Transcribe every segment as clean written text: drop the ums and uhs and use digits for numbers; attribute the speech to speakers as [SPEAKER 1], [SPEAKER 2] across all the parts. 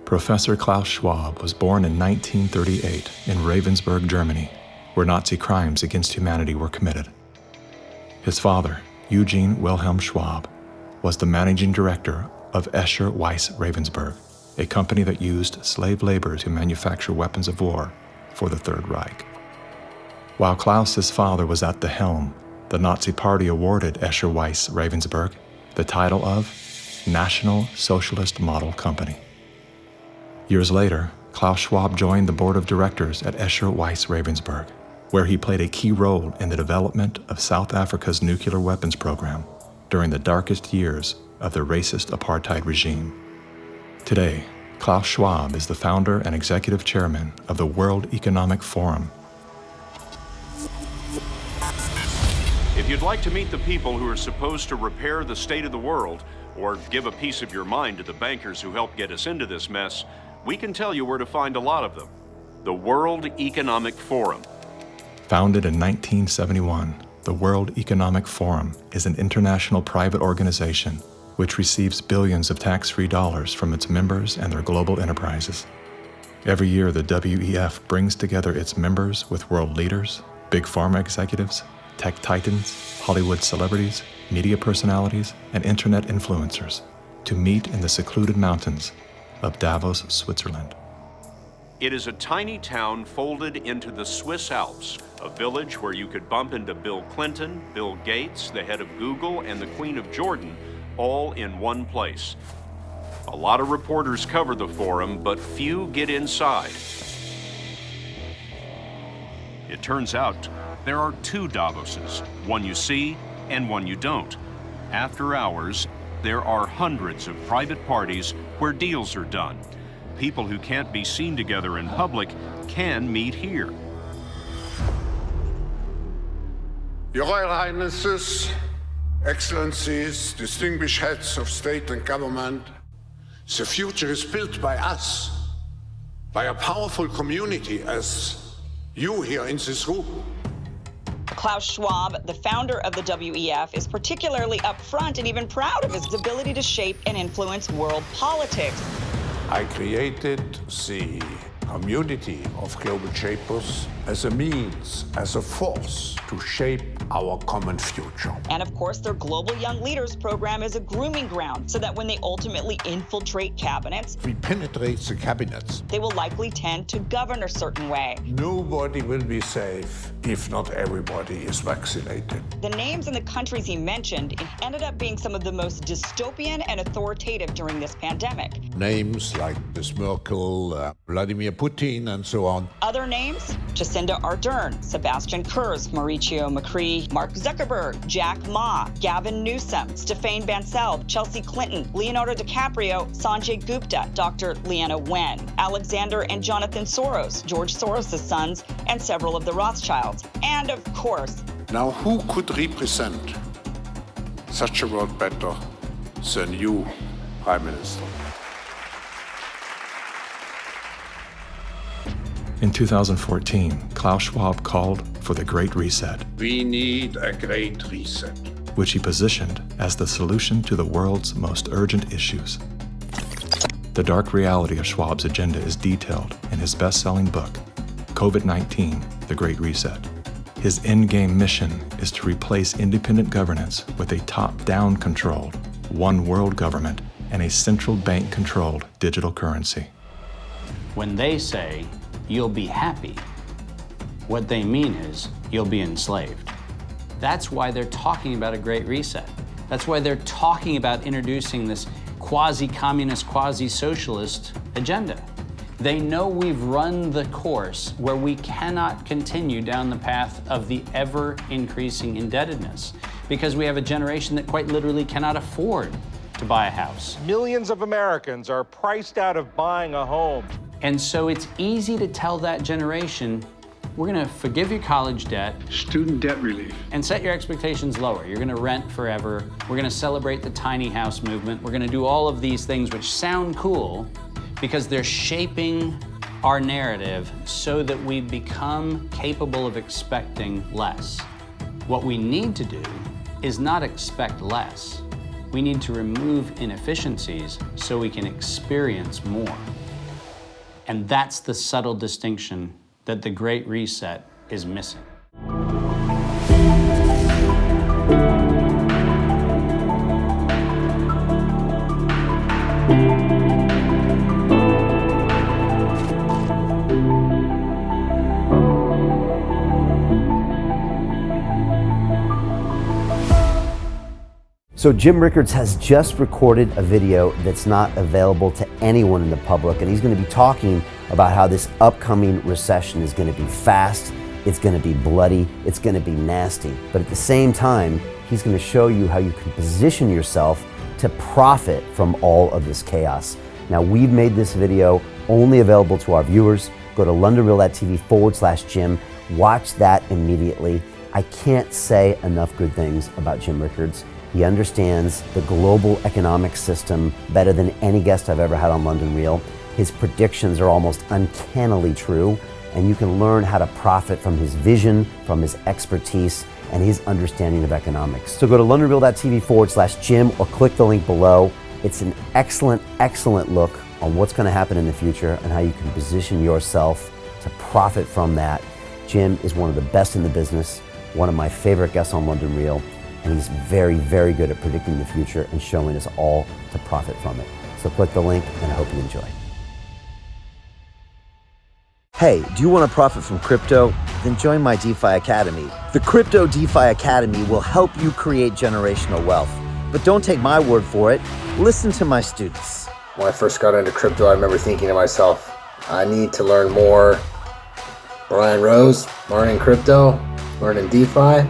[SPEAKER 1] Professor Klaus Schwab was born in 1938 in Ravensburg, Germany, where Nazi crimes against humanity were committed. His father, Eugene Wilhelm Schwab, was the managing director of Escher Weiss Ravensburg, a company that used slave labor to manufacture weapons of war for the Third Reich. While Klaus's father was at the helm, the Nazi Party awarded Escher Weiss Ravensburg the title of National Socialist Model Company. Years later, Klaus Schwab joined the board of directors at Escher Weiss Ravensburg, where he played a key role in the development of South Africa's nuclear weapons program during the darkest years of the racist apartheid regime. Today, Klaus Schwab is the founder and executive chairman of the World Economic Forum.
[SPEAKER 2] If you'd like to meet the people who are supposed to repair the state of the world, or give a piece of your mind to the bankers who helped get us into this mess, we can tell you where to find a lot of them. The World Economic Forum.
[SPEAKER 1] Founded in 1971, the World Economic Forum is an international private organization which receives billions of tax-free dollars from its members and their global enterprises. Every year, the WEF brings together its members with world leaders, big pharma executives, tech titans, Hollywood celebrities, media personalities, and internet influencers to meet in the secluded mountains of Davos, Switzerland.
[SPEAKER 2] It is a tiny town folded into the Swiss Alps, a village where you could bump into Bill Clinton, Bill Gates, the head of Google, and the Queen of Jordan, all in one place. A lot of reporters cover the forum, but few get inside. It turns out there are two Davoses, one you see and one you don't. After hours, there are hundreds of private parties where deals are done. People who can't be seen together in public can meet here.
[SPEAKER 3] Your Royal Highnesses, Excellencies, distinguished heads of state and government, the future is built by us, by a powerful community as you here in this room.
[SPEAKER 4] Klaus Schwab, the founder of the WEF, is particularly upfront and even proud of his ability to shape and influence world politics.
[SPEAKER 3] I created the community of global shapers as a means, as a force to shape our common future.
[SPEAKER 4] And of course, their Global Young Leaders program is a grooming ground so that when they ultimately infiltrate cabinets,
[SPEAKER 3] We penetrate the cabinets.
[SPEAKER 4] they will likely tend to govern a certain way.
[SPEAKER 3] Nobody will be safe if not everybody is vaccinated.
[SPEAKER 4] The names and the countries he mentioned ended up being some of the most dystopian and authoritative during this pandemic.
[SPEAKER 3] Names like Ms. Merkel, Vladimir Putin, and so on.
[SPEAKER 4] Other names, Jacinda Ardern, Sebastian Kurz, Mauricio Macri, Mark Zuckerberg, Jack Ma, Gavin Newsom, Stéphane Bancel, Chelsea Clinton, Leonardo DiCaprio, Sanjay Gupta, Dr. Leana Wen, Alexander and Jonathan Soros, George Soros' sons, and several of the Rothschilds. And of course,
[SPEAKER 3] Now, who could represent such a world better than you, Prime Minister?
[SPEAKER 1] In 2014, Klaus Schwab called for the Great Reset,
[SPEAKER 3] We need a great reset.
[SPEAKER 1] which he positioned as the solution to the world's most urgent issues. The dark reality of Schwab's agenda is detailed in his best-selling book, COVID-19, The Great Reset. His endgame mission is to replace independent governance with a top-down controlled, one world government and a central bank-controlled digital currency.
[SPEAKER 5] When they say, you'll be happy, what they mean is, you'll be enslaved. That's why they're talking about a great reset. That's why they're talking about introducing this quasi-communist, quasi-socialist agenda. They know we've run the course where we cannot continue down the path of the ever-increasing indebtedness because we have a generation that quite literally cannot afford to buy a house.
[SPEAKER 6] Millions of Americans are priced out of buying a home.
[SPEAKER 5] And so it's easy to tell that generation, we're gonna forgive your college debt.
[SPEAKER 7] Student debt relief.
[SPEAKER 5] And set your expectations lower. You're gonna rent forever. We're gonna celebrate the tiny house movement. We're gonna do all of these things which sound cool because they're shaping our narrative so that we become capable of expecting less. What we need to do is not expect less. We need to remove inefficiencies so we can experience more. And that's the subtle distinction that the Great Reset is missing.
[SPEAKER 7] So Jim Rickards has just recorded a video that's not available to anyone in the public, and he's going to be talking about how this upcoming recession is going to be fast, it's going to be bloody, it's going to be nasty. But at the same time, he's going to show you how you can position yourself to profit from all of this chaos. Now, we've made this video only available to our viewers. Go to londonreal.tv/Jim, watch that immediately. I can't say enough good things about Jim Rickards. He understands the global economic system better than any guest I've ever had on London Real. His predictions are almost uncannily true, and you can learn how to profit from his vision, from his expertise, and his understanding of economics. So go to londonreal.tv/Jim or click the link below. It's an excellent, excellent look on what's going to happen in the future and how you can position yourself to profit from that. Jim is one of the best in the business, one of my favorite guests on London Real, and he's very, very good at predicting the future and showing us all to profit from it. So click the link, and I hope you enjoy. Hey, do you want to profit from crypto? Then join my DeFi Academy. The Crypto DeFi Academy will help you create generational wealth. But don't take my word for it. Listen to my students.
[SPEAKER 8] When I first got into crypto, I remember thinking to myself, I need to learn more. Brian Rose, learning crypto, learning DeFi,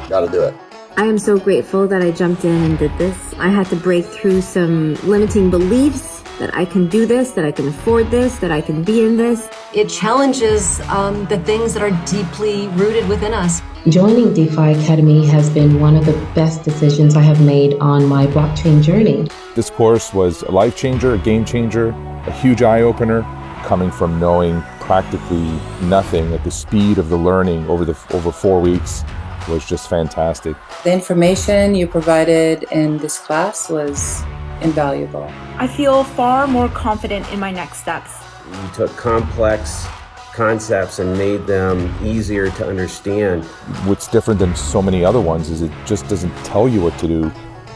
[SPEAKER 8] gotta do it.
[SPEAKER 9] I am so grateful that I jumped in and did this. I had to break through some limiting beliefs that I can do this, that I can afford this, that I can be in this.
[SPEAKER 10] It challenges the things that are deeply rooted within us.
[SPEAKER 11] Joining DeFi Academy has been one of the best decisions I have made on my blockchain journey.
[SPEAKER 12] This course was a life changer, a game changer, a huge eye-opener, coming from knowing practically nothing at the speed of the learning over 4 weeks was just fantastic.
[SPEAKER 13] The information you provided in this class was invaluable.
[SPEAKER 14] I feel far more confident in my next steps.
[SPEAKER 15] You took complex concepts and made them easier to understand.
[SPEAKER 12] What's different than so many other ones is it just doesn't tell you what to do.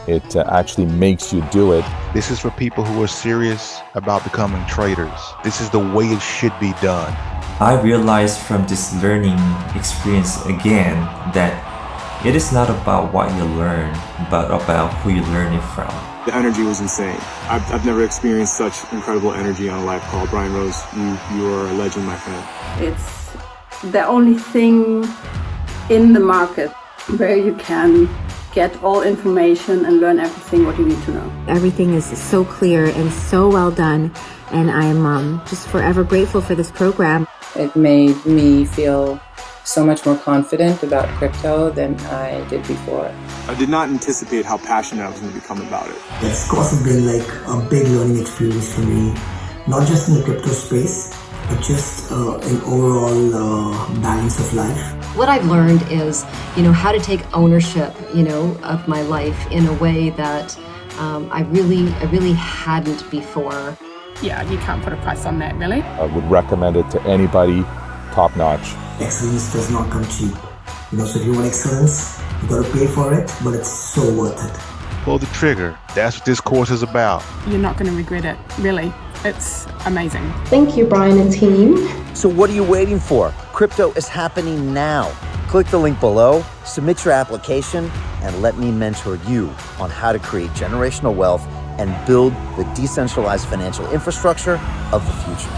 [SPEAKER 12] It actually makes you do it.
[SPEAKER 16] This is for people who are serious about becoming traders. This is the way it should be done.
[SPEAKER 17] I realized from this learning experience again that it is not about what you learn, but about who you learn it from.
[SPEAKER 18] The energy was insane. I've never experienced such incredible energy on a live call. Brian Rose, you are a legend, my friend.
[SPEAKER 19] It's the only thing in the market where you can get all information and learn everything what you need to know.
[SPEAKER 9] Everything is so clear and so well done, and I am just forever grateful for this program.
[SPEAKER 13] It made me feel so much more confident about crypto than I did before.
[SPEAKER 18] I did not anticipate how passionate I was going to become about it.
[SPEAKER 20] This course has been like a big learning experience for me, not just in the crypto space, but just in overall balance of life.
[SPEAKER 10] What I've learned is, how to take ownership, of my life in a way that I really hadn't before.
[SPEAKER 14] Yeah, you can't put a price on that, really.
[SPEAKER 12] I would recommend it to anybody, top notch.
[SPEAKER 20] Excellence does not come cheap. So if you want excellence, you gotta pay for it, but it's so worth it.
[SPEAKER 16] Pull the trigger. That's what this course is about.
[SPEAKER 14] You're not going to regret it, really. It's amazing.
[SPEAKER 11] Thank you, Brian and team.
[SPEAKER 7] So what are you waiting for? Crypto is happening now. Click the link below, submit your application, and let me mentor you on how to create generational wealth and build the decentralized financial infrastructure of the future.